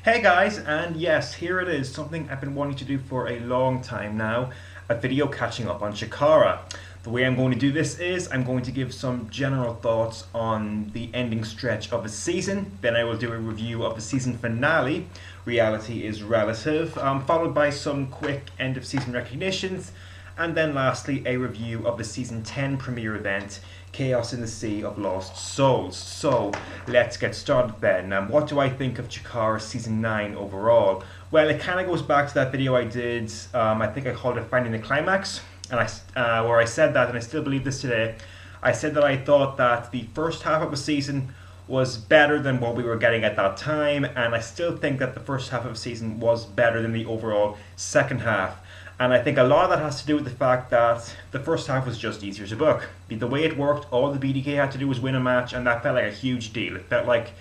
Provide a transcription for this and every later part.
Hey guys, and yes, here it is, something I've been wanting to do for a long time now, a video catching up on CHIKARA. The way I'm going to do this is I'm going to give some general thoughts on the ending stretch of a season, then I will do a review of the season finale, Reality is Relative, followed by some quick end of season recognitions, and then lastly a review of the season 10 premiere event, Chaos in the Sea of Lost Souls. So let's get started then. What do I think of CHIKARA season 9 overall? Well, it kind of goes back to that video I did, I think I called it Finding the Climax, and where I said that, and I still believe this today. I said that I thought that the first half of the season was better than what we were getting at that time, and I still think that the first half of the season was better than the overall second half. And I think a lot of that has to do with the fact that the first half was just easier to book. The way it worked, all the BDK had to do was win a match, and that felt like a huge deal. It felt like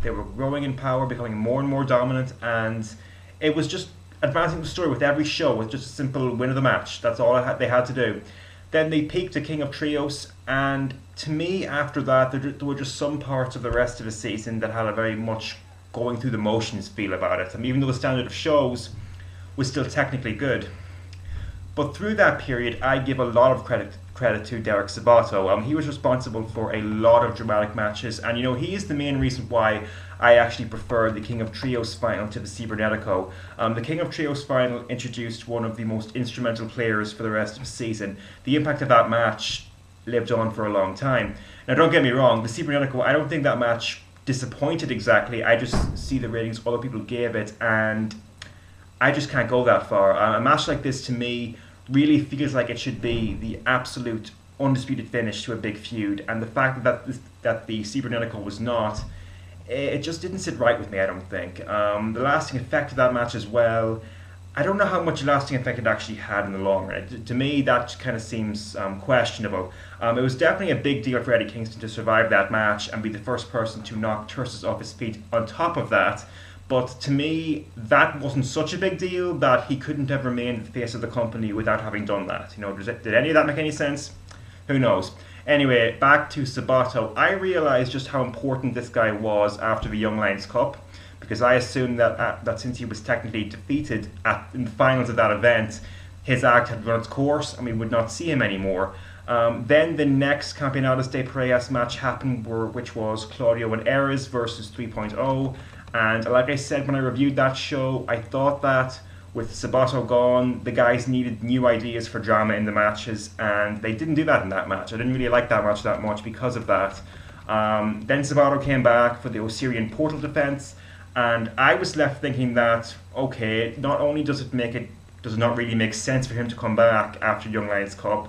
they were growing in power, becoming more and more dominant, and it was just advancing the story with every show, with just a simple win of the match. That's all they had to do. Then they peaked to King of Trios, and to me, after that, there were just some parts of the rest of the season that had a very much going through the motions feel about it. I mean, even though the standard of shows was still technically good. But through that period, I give a lot of credit to Derek Sabato. He was responsible for a lot of dramatic matches, and he is the main reason why I actually prefer the King of Trios final to the Cibernetico. The King of Trios final introduced one of the most instrumental players for the rest of the season. The impact of that match lived on for a long time. Now, don't get me wrong, the Cibernetico, I don't think that match disappointed exactly. I just see the ratings other people gave it, and I just can't go that far. A match like this, to me, really feels like it should be the absolute undisputed finish to a big feud, and the fact that the Cibernetico was not, it just didn't sit right with me, I don't think. The lasting effect of that match as well, I don't know how much lasting effect it actually had in the long run. To me, that kind of seems questionable. It was definitely a big deal for Eddie Kingston to survive that match and be the first person to knock Tursas off his feet on top of that. But to me, that wasn't such a big deal that he couldn't have remained the face of the company without having done that. Did any of that make any sense? Who knows? Anyway, back to Sabato. I realised just how important this guy was after the Young Lions Cup, because I assumed that since he was technically defeated in the finals of that event, his act had run its course and we would not see him anymore. Then the next Campeonatos de Parejas match happened, which was Claudio and Eris versus 3.0. And like I said when I reviewed that show, I thought that with Sabato gone, the guys needed new ideas for drama in the matches, and they didn't do that in that match. I didn't really like that match that much because of that. Then Sabato came back for the Osirian portal defense, and I was left thinking that, okay, not only does it not really make sense for him to come back after Young Lions Cup,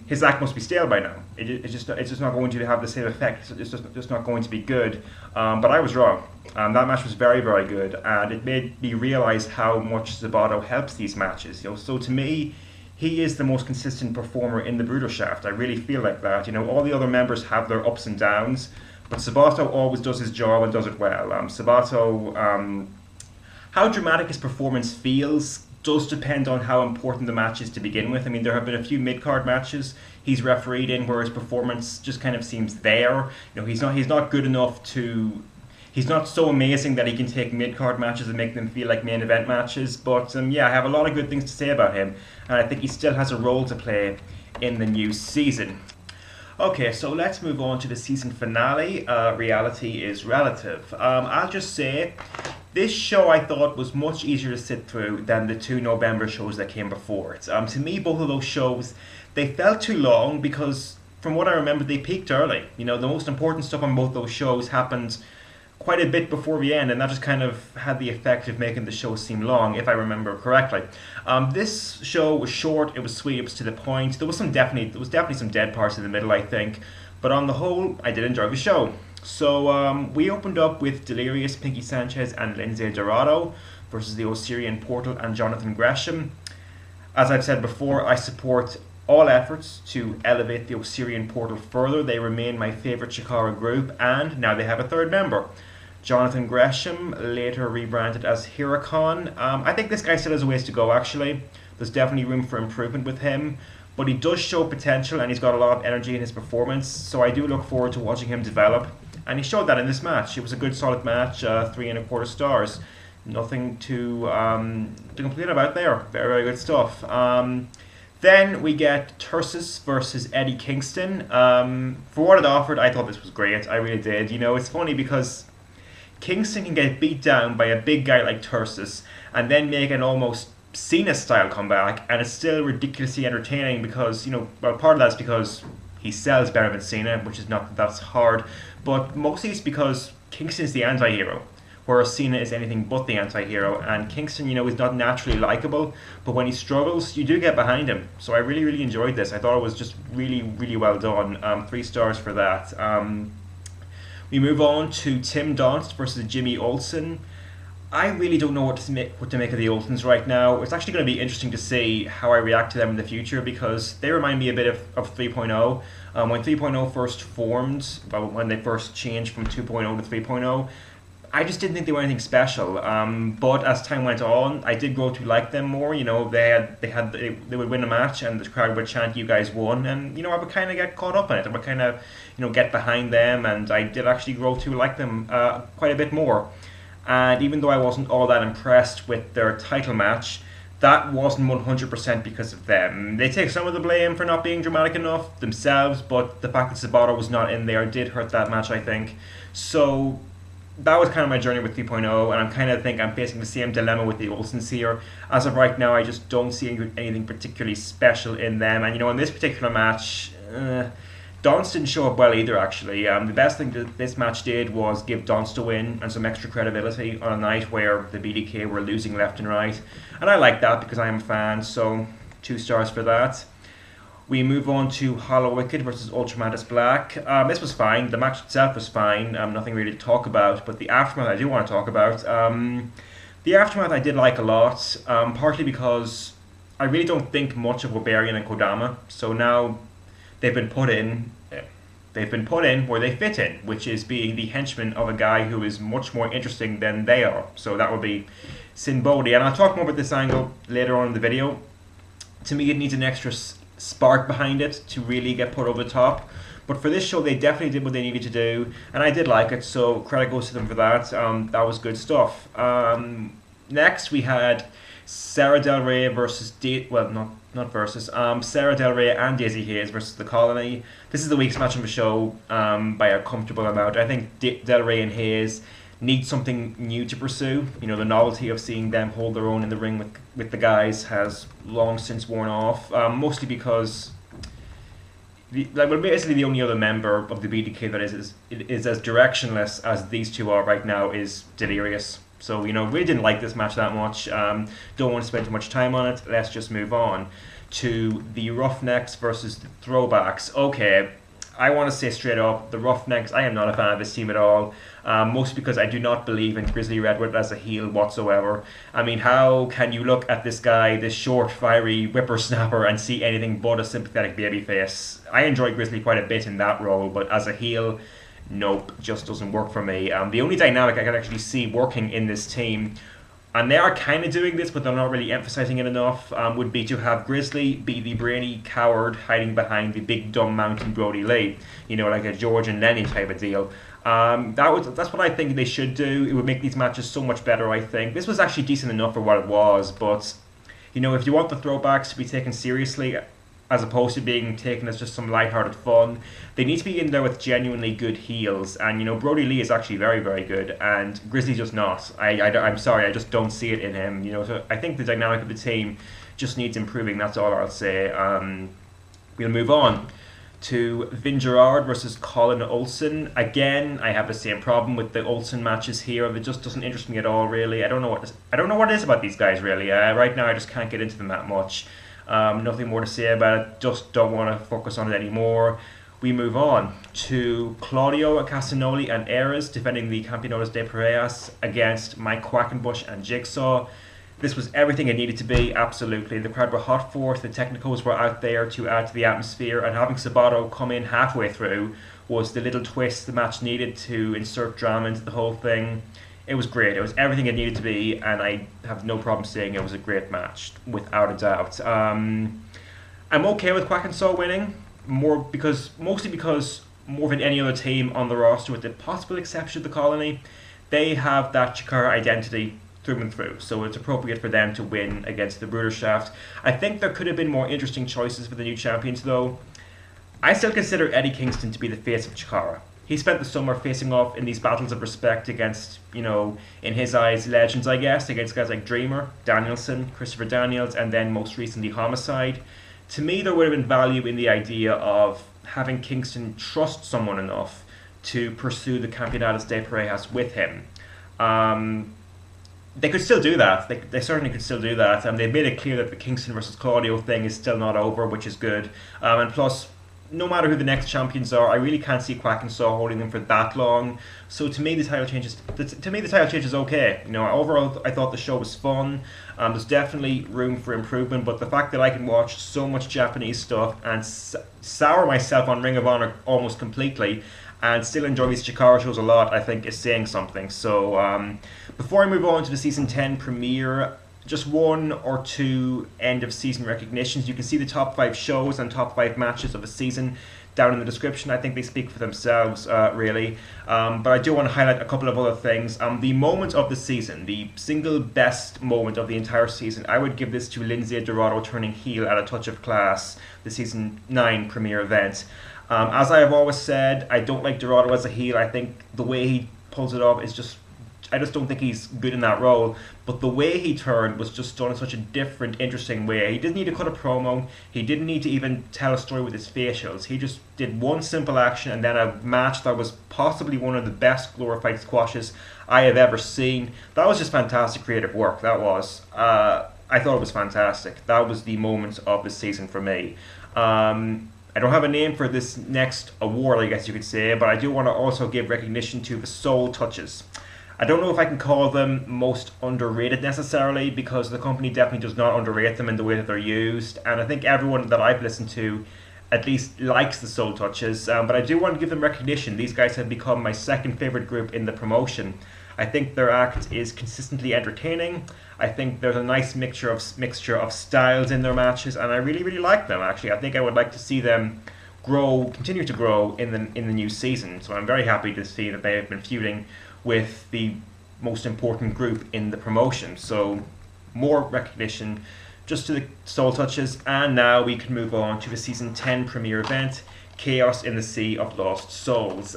his act must be stale by now. It's just not going to have the same effect. It's just not going to be good. But I was wrong. That match was very, very good, and it made me realize how much Sabato helps these matches. So to me, he is the most consistent performer in the Bruderschaft. I really feel like that. All the other members have their ups and downs, but Sabato always does his job and does it well. Sabato, how dramatic his performance feels does depend on how important the match is to begin with. I mean, there have been a few mid-card matches he's refereed in where his performance just kind of seems there. He's not good enough to. He's not so amazing that he can take mid-card matches and make them feel like main event matches. But yeah, I have a lot of good things to say about him, and I think he still has a role to play in the new season. Okay, so let's move on to the season finale. Reality is Relative. I'll just say, this show I thought was much easier to sit through than the two November shows that came before it. To me, both of those shows, they felt too long because, from what I remember, they peaked early. The most important stuff on both those shows happened quite a bit before the end, and that just kind of had the effect of making the show seem long, if I remember correctly. This show was short, it was sweet, it was to the point. There was definitely some dead parts in the middle, I think, but on the whole, I did enjoy the show. So we opened up with Delirious, Pinkie Sanchez, and Lince Dorado versus the Osirian Portal and Jonathan Gresham. As I've said before, I support all efforts to elevate the Osirian Portal further. They remain my favourite CHIKARA group, and now they have a third member. Jonathan Gresham, later rebranded as Huracan. I think this guy still has a ways to go, actually. There's definitely room for improvement with him, but he does show potential and he's got a lot of energy in his performance, so I do look forward to watching him develop. and he showed that in this match. It was a good, solid match, 3¼ stars. Nothing to complain about there. Very, very good stuff. Then we get Tursas versus Eddie Kingston. For what it offered, I thought this was great. I really did. You know, it's funny because Kingston can get beat down by a big guy like Tursas and then make an almost Cena-style comeback, and it's still ridiculously entertaining because, you know, well, part of that's because he sells better than Cena, which is not that that's hard, but mostly it's because Kingston's the anti-hero, whereas Cena is anything but the anti-hero, and Kingston, you know, is not naturally likable, but when he struggles, you do get behind him. So I really, really enjoyed this. I thought it was just really, really well done. 3 stars for that. We move on to Tim Donst versus Jimmy Olsen. I really don't know what to make of the Olsens right now. It's actually going to be interesting to see how I react to them in the future because they remind me a bit of 3.0. When 3.0 first formed, when they first changed from 2.0 to 3.0, I just didn't think they were anything special. But as time went on, I did grow to like them more. You know, they would win a match and the crowd would chant, "You guys won," and you know I would kind of get caught up in it. I would kind of, you know, get behind them, and I did actually grow to like them quite a bit more. And even though I wasn't all that impressed with their title match, that wasn't 100% because of them. They take some of the blame for not being dramatic enough themselves, but the fact that Sabato was not in there did hurt that match, I think. So that was kind of my journey with 3.0, and I'm kind of think I'm facing the same dilemma with the Olsens here. As of right now, I just don't see anything particularly special in them. And you know, in this particular match, Donst didn't show up well either, actually. The best thing that this match did was give Donst a win and some extra credibility on a night where the BDK were losing left and right. And I like that because I am a fan, so 2 stars for that. We move on to Hallowicked versus Ultramantis Black. This was fine. The match itself was fine. Nothing really to talk about, but the aftermath I do want to talk about. The aftermath I did like a lot, partly because I really don't think much of Oberian and Kodama, so now they've been put in where they fit in, which is being the henchman of a guy who is much more interesting than they are. So that would be Sin Bodhi, and I'll talk more about this angle later on in the video. To me, it needs an extra spark behind it to really get put over the top. But for this show, they definitely did what they needed to do, and I did like it, so credit goes to them for that. That was good stuff. Next, we had Sara Del Rey versus Sara Del Rey and Daizee Haze versus the Colony. This is the weakest match on the show by a comfortable amount. I think Del Rey and Haze need something new to pursue. You know, the novelty of seeing them hold their own in the ring with the guys has long since worn off. Mostly because basically the only other member of the BDK that is as directionless as these two are right now is Delirious. So, you know, we didn't like this match that much. Don't want to spend too much time on it. Let's just move on to the Roughnecks versus the Throwbacks. Okay, I want to say straight up, the Roughnecks, I am not a fan of this team at all. Mostly because I do not believe in Grizzly Redwood as a heel whatsoever. I mean, how can you look at this guy, this short, fiery whippersnapper, and see anything but a sympathetic babyface? I enjoy Grizzly quite a bit in that role, but as a heel, nope, just doesn't work for me. The only dynamic I can actually see working in this team, and they are kind of doing this but they're not really emphasizing it enough, would be to have Grizzly be the brainy coward hiding behind the big dumb mountain Brody Lee, you know, like a George and Lenny type of deal. That's what I think they should do. It would make these matches so much better, I think. This was actually decent enough for what it was, but you know, if you want the Throwbacks to be taken seriously as opposed to being taken as just some lighthearted fun, they need to be in there with genuinely good heels. And you know, Brody Lee is actually very, very good, and Grizzly's just not. I'm sorry, I just don't see it in him. You know, so I think the dynamic of the team just needs improving. That's all I'll say. We'll move on to Gerard versus Colin Olsen. Again, I have the same problem with the Olsen matches here. It just doesn't interest me at all, really. I don't know what it is about these guys, really. Right now, I just can't get into them that much. Nothing more to say about it. Just don't want to focus on it anymore. We move on to Claudio, Castagnoli, and Eras defending the Campeonatos de Parejas against Mike Quackenbush and Jigsaw. This was everything it needed to be, absolutely. The crowd were hot for it, the technicals were out there to add to the atmosphere, and having Sabato come in halfway through was the little twist the match needed to insert drama into the whole thing. It was great. It was everything it needed to be, and I have no problem saying it was a great match, without a doubt. I'm okay with Quackensaw winning, mostly because more than any other team on the roster, with the possible exception of the Colony, they have that CHIKARA identity through and through, so it's appropriate for them to win against the Bruderschaft. I think there could have been more interesting choices for the new champions, though. I still consider Eddie Kingston to be the face of CHIKARA. He spent the summer facing off in these battles of respect against, you know, in his eyes, legends, I guess, against guys like Dreamer, Danielson, Christopher Daniels, and then most recently Homicide. To me, there would have been value in the idea of having Kingston trust someone enough to pursue the Campeonatos de Parejas with him. They could still do that. They certainly could still do that. They've made it clear that the Kingston versus Claudio thing is still not over, which is good. And plus, no matter who the next champions are, I really can't see Quackenbush holding them for that long. So to me, the title change is okay. You know, overall, I thought the show was fun. There's definitely room for improvement, but the fact that I can watch so much Japanese stuff and sour myself on Ring of Honor almost completely and still enjoy these CHIKARA shows a lot, I think is saying something. So before I move on to the Season 10 premiere, just one or two end of season recognitions. You can see the top 5 shows and top 5 matches of the season down in the description. I think they speak for themselves, really. But I do want to highlight a couple of other things. The moment of the season, the single best moment of the entire season, I would give this to Lince Dorado turning heel at A Touch of Class, the Season 9 premiere event. As I have always said, I don't like Dorado as a heel. I think the way he pulls it off is just, I just don't think he's good in that role. But the way he turned was just done in such a different, interesting way. He didn't need to cut a promo. He didn't need to even tell a story with his facials. He just did one simple action and then a match that was possibly one of the best glorified squashes I have ever seen. That was just fantastic creative work. That was. I thought it was fantastic. That was the moment of the season for me. I don't have a name for this next award, I guess you could say, but I do want to also give recognition to the Soul Touches. I don't know if I can call them most underrated necessarily, because the company definitely does not underrate them in the way that they're used, and I think everyone that I've listened to at least likes the Soul Touches, but I do want to give them recognition. These guys have become my second favourite group in the promotion. I think their act is consistently entertaining. I think there's a nice mixture of styles in their matches, and I really, really like them, actually. I think I would like to see them continue to grow in the new season, so I'm very happy to see that they have been feuding with the most important group in the promotion. So more recognition just to the Soul Touches, and now we can move on to the Season 10 premiere event, Chaos in the Sea of Lost Souls.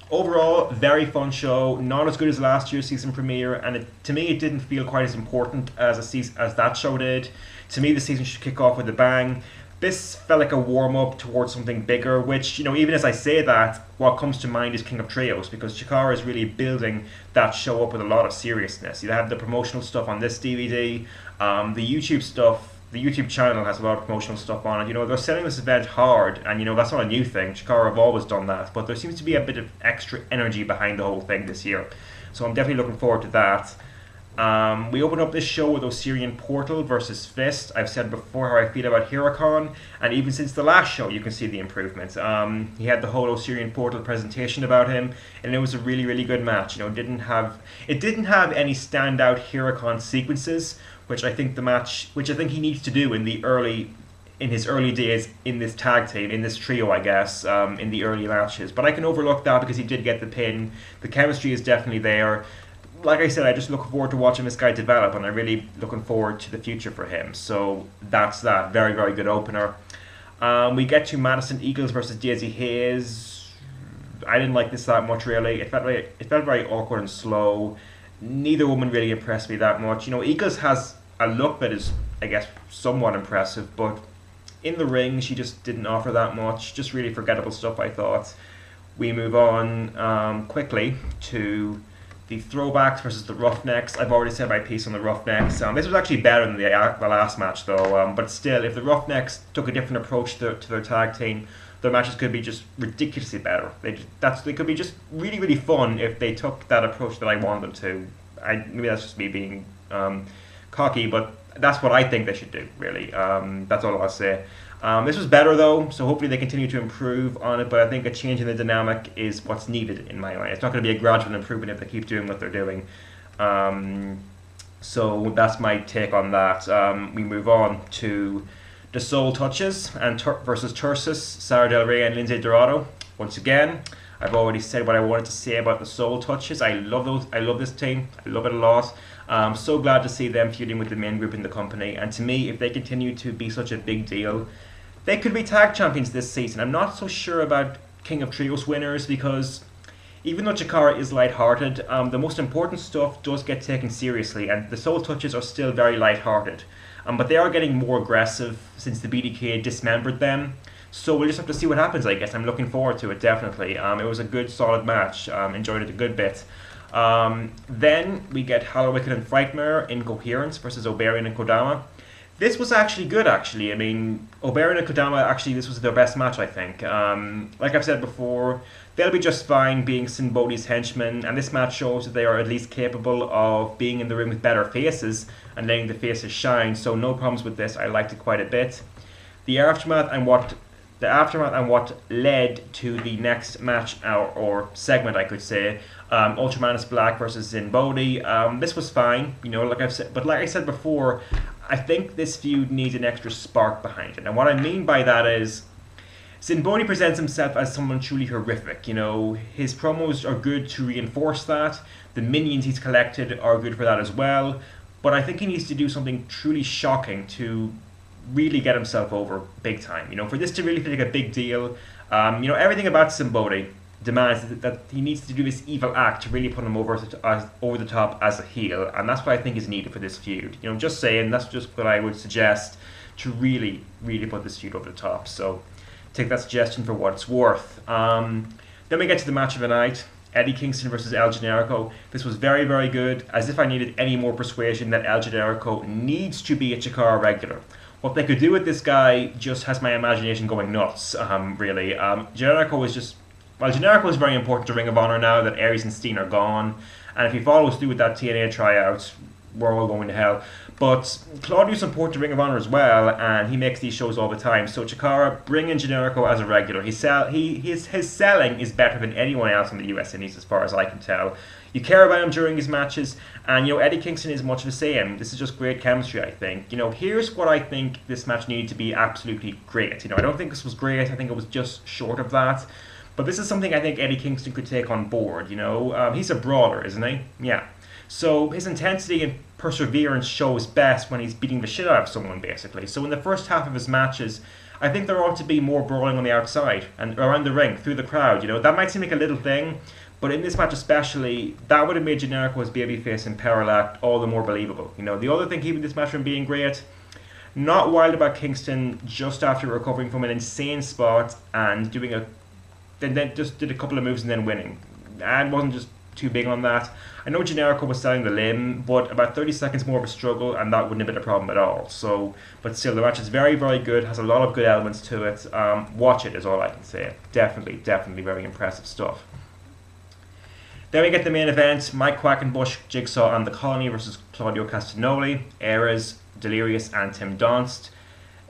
Overall, very fun show, not as good as last year's season premiere, and to me it didn't feel quite as important as that show did. To me, the season should kick off with a bang. This felt like a warm-up towards something bigger, which, you know, even as I say that, what comes to mind is King of Trios, because CHIKARA is really building that show up with a lot of seriousness. You have the promotional stuff on this DVD, the YouTube stuff, the YouTube channel has a lot of promotional stuff on it. You know, they're selling this event hard, and, you know, that's not a new thing. CHIKARA have always done that, but there seems to be a bit of extra energy behind the whole thing this year. So I'm definitely looking forward to that. We open up this show with Osirian Portal versus Fist. I've said before how I feel about Huracan, and even since the last show you can see the improvement. He had the whole Osirian Portal presentation about him, and it was a really, really good match. You know, it didn't have any standout Huracan sequences, which I think he needs to do in his early days in this tag team, in this trio, I guess, in the early matches. But I can overlook that because he did get the pin. The chemistry is definitely there. Like I said, I just look forward to watching this guy develop, and I'm really looking forward to the future for him. So that's that. Very, very good opener. We get to Madison Eagles versus Daizee Haze. I didn't like this that much, really. It felt very awkward and slow. Neither woman really impressed me that much. You know, Eagles has a look that is, I guess, somewhat impressive, but in the ring, she just didn't offer that much. Just really forgettable stuff, I thought. We move on quickly to the Throwbacks versus the Roughnecks. I've already said my piece on the Roughnecks. This was actually better than the last match, though. But still, if the Roughnecks took a different approach to their tag team, their matches could be just ridiculously better. They could be just really, really fun if they took that approach that I want them to. Maybe that's just me being cocky, but that's what I think they should do, really. That's all I'll say. This was better, though, so hopefully they continue to improve on it, but I think a change in the dynamic is what's needed in my mind. It's not going to be a gradual improvement if they keep doing what they're doing. So that's my take on that. We move on to the Soul Touches versus Tursas, Sara and Lince Dorado. Once again, I've already said what I wanted to say about the Soul Touches. I love those. I love this team. I love it a lot. So glad to see them feuding with the main group in the company. And to me, if they continue to be such a big deal, they could be tag champions this season. I'm not so sure about King of Trios winners because even though CHIKARA is lighthearted, the most important stuff does get taken seriously, and the Soul Touches are still very lighthearted. But they are getting more aggressive since the BDK dismembered them. So we'll just have to see what happens, I guess. I'm looking forward to it, definitely. It was a good, solid match. Enjoyed it a good bit. Then we get Hallowicked and Frightmare Incoherence versus Osirian and Kodama. This was actually good, actually. I mean, Osirian and Kodama, actually, this was their best match, I think. Like I've said before, they'll be just fine being Sinbodi's henchmen, and this match shows that they are at least capable of being in the ring with better faces and letting the faces shine, so no problems with this. I liked it quite a bit. The aftermath and what led to the next match or segment, I could say, Ultramantis Black versus Sinbodi. This was fine, you know, like I've said, but like I said before, I think this feud needs an extra spark behind it. And what I mean by that is, Sinbodi presents himself as someone truly horrific. You know, his promos are good to reinforce that. The minions he's collected are good for that as well. But I think he needs to do something truly shocking to really get himself over big time. You know, for this to really feel like a big deal. You know, everything about Sinbodi demands that he needs to do this evil act to really put him over the top as a heel, and that's what I think is needed for this feud. You know, just saying, that's just what I would suggest to really put this feud over the top. So take that suggestion for what it's worth. Then we get to the match of the night, Eddie Kingston versus El Generico. This was very good, as if I needed any more persuasion that El Generico needs to be a CHIKARA regular. What they could do with this guy just has my imagination going nuts, really. Generico is very important to Ring of Honor now that Aries and Steen are gone, and if he follows through with that TNA tryout, we're all going to hell. But Claudio's important to Ring of Honor as well, and he makes these shows all the time. So CHIKARA, bring in Generico as a regular. His selling is better than anyone else in the US Indies, as far as I can tell. You care about him during his matches, and you know, Eddie Kingston is much the same. This is just great chemistry, I think. You know, here's what I think this match needed to be absolutely great. You know, I don't think this was great. I think it was just short of that. But this is something I think Eddie Kingston could take on board, you know. He's a brawler, isn't he? Yeah. So his intensity and perseverance shows best when he's beating the shit out of someone, basically. So in the first half of his matches, I think there ought to be more brawling on the outside and around the ring, through the crowd, you know. That might seem like a little thing, but in this match especially, that would have made Generico's babyface and power act all the more believable. You know, the other thing keeping this match from being great, not wild about Kingston just after recovering from an insane spot and then just did a couple of moves and then winning. I wasn't just too big on that. I know Generico was selling the limb, but about 30 seconds more of a struggle, and that wouldn't have been a problem at all. So, but still, the match is very good, has a lot of good elements to it. Watch it is all I can say. Definitely very impressive stuff. Then we get the main event, Mike Quackenbush, Jigsaw and the Colony versus Claudio Castagnoli, Eras, Delirious and Tim Donst.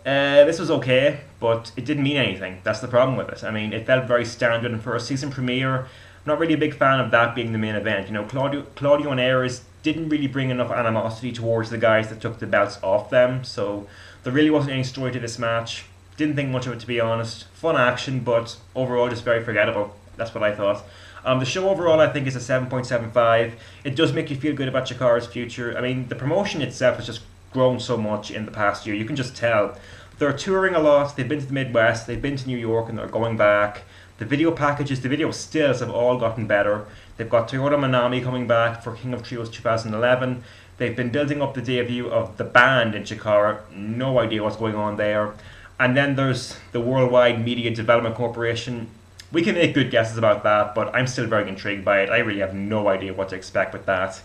This was okay, but it didn't mean anything. That's the problem with it. I mean, it felt very standard, and for a season premiere, I'm not really a big fan of that being the main event. You know, Claudio and Aries didn't really bring enough animosity towards the guys that took the belts off them, so there really wasn't any story to this match. Didn't think much of it, to be honest. Fun action, but overall just very forgettable. That's what I thought. The show overall, I think, is a 7.75. It does make you feel good about CHIKARA's future. I mean, the promotion itself has just grown so much in the past year. You can just tell. They're touring a lot. They've been to the Midwest. They've been to New York, and they're going back. The video packages, the video stills have all gotten better. They've got Toyota Manami coming back for King of Trios 2011. They've been building up the debut of the band in CHIKARA. No idea what's going on there. And then there's the Worldwide Media Development Corporation. We can make good guesses about that, but I'm still very intrigued by it. I really have no idea what to expect with that.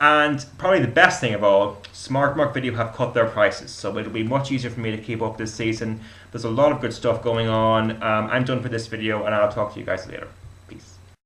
And probably the best thing of all, Smart Mark Video have cut their prices, so it'll be much easier for me to keep up this season. There's a lot of good stuff going on. I'm done for this video, and I'll talk to you guys later.